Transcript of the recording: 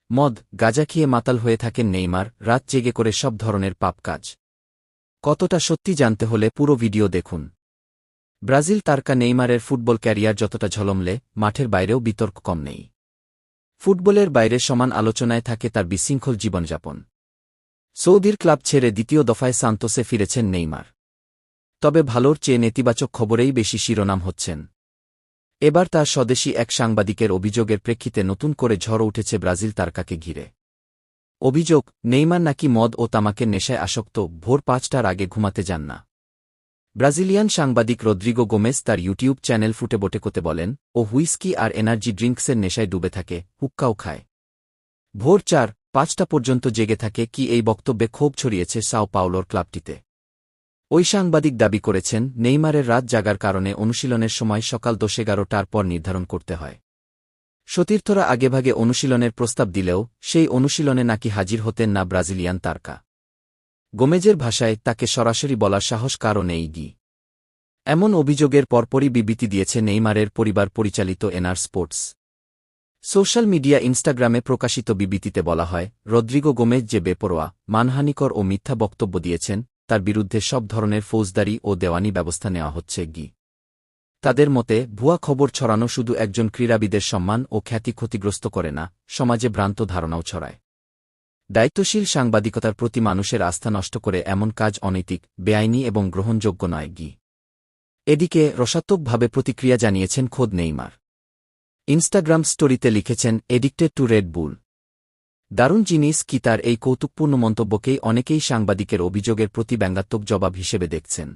মদ, গাঁজা খেয়ে মাতাল হয়ে থাকেন নেইমার, রাত জেগে করে সব ধরনের পাপ কাজ। কতটা সত্যি জানতে হলে পুরো ভিডিও দেখুন। ব্রাজিল তারকা নেইমারের ফুটবল ক্যারিয়ার যতটা ঝলমলে, মাঠের বাইরেও বিতর্ক কম নেই। ফুটবলের বাইরে সমান আলোচনায় থাকে তার বিশৃঙ্খল জীবনযাপন। সৌদির ক্লাব ছেড়ে দ্বিতীয় দফায় সান্তোসে ফিরেছেন নেইমার। তবে ভালোর চেয়ে নেতিবাচক খবরেই বেশি শিরোনাম হচ্ছেন। এবার তার স্বদেশী এক সাংবাদিকের অভিযোগের প্রেক্ষিতে নতুন করে ঝড় উঠেছে ব্রাজিল তারকাকে ঘিরে। অভিযোগ, নেইমার নাকি মদ ও তামাকের নেশায় আসক্ত, ভোর ৫টার আগে ঘুমাতে যান না। ব্রাজিলিয়ান সাংবাদিক রদ্রিগো গোমেজ তার ইউটিউব চ্যানেল ফুটেবোটেকোতে বলেন, ও হুইস্কি আর এনার্জি ড্রিঙ্কসের নেশায় ডুবে থাকে, হুক্কাও খায়। ভোর ৪-৫টা পর্যন্ত জেগে থাকে। কি এই বক্তব্যে ক্ষোভ ছড়িয়েছে সাও পাওলোর ক্লাবটিতে। ওই সাংবাদিক দাবি করেছেন, নেইমারের রাত জাগার কারণে অনুশীলনের সময় সকাল ১০-১১টার পর নির্ধারণ করতে হয়। সতীর্থরা আগেভাগে অনুশীলনের প্রস্তাব দিলেও সেই অনুশীলনে নাকি হাজির হতেন না ব্রাজিলিয়ান তারকা। গোমেজের ভাষায়, তাকে সরাসরি বলার সাহস কারও নেই। এমন অভিযোগের পরপরই বিবৃতি দিয়েছে নেইমারের পরিবার পরিচালিত এনআর স্পোর্টস। সোশ্যাল মিডিয়া ইনস্টাগ্রামে প্রকাশিত বিবৃতিতে বলা হয়, রদ্রিগো গোমেজ যে বেপরোয়া, মানহানিকর ও মিথ্যা বক্তব্য দিয়েছেন, তার বিরুদ্ধে সব ধরনের ফৌজদারি ও দেওয়ানি ব্যবস্থা নেওয়া হচ্ছে। তাদের মতে, ভুয়া খবর ছড়ানো শুধু একজন ক্রীড়াবিদের সম্মান ও খ্যাতি ক্ষতিগ্রস্ত করে না, সমাজে ভ্রান্ত ধারণাও ছড়ায়। দায়িত্বশীল সাংবাদিকতার প্রতি মানুষের আস্থা নষ্ট করে এমন কাজ অনৈতিক, বেআইনি এবং গ্রহণযোগ্য নয়। এদিকে রসাত্মকভাবে প্রতিক্রিয়া জানিয়েছেন খোদ নেইমার। ইনস্টাগ্রাম স্টোরিতে লিখেছেন, এডিক্টেড টু রেড বুল। দারুণ জিনিস। কি তার এই কৌতুকপূর্ণ মন্তব্যকেই অনেকেই সাংবাদিকের অভিযোগের প্রতি ব্যঙ্গাত্মক জবাব হিসেবে দেখছেন।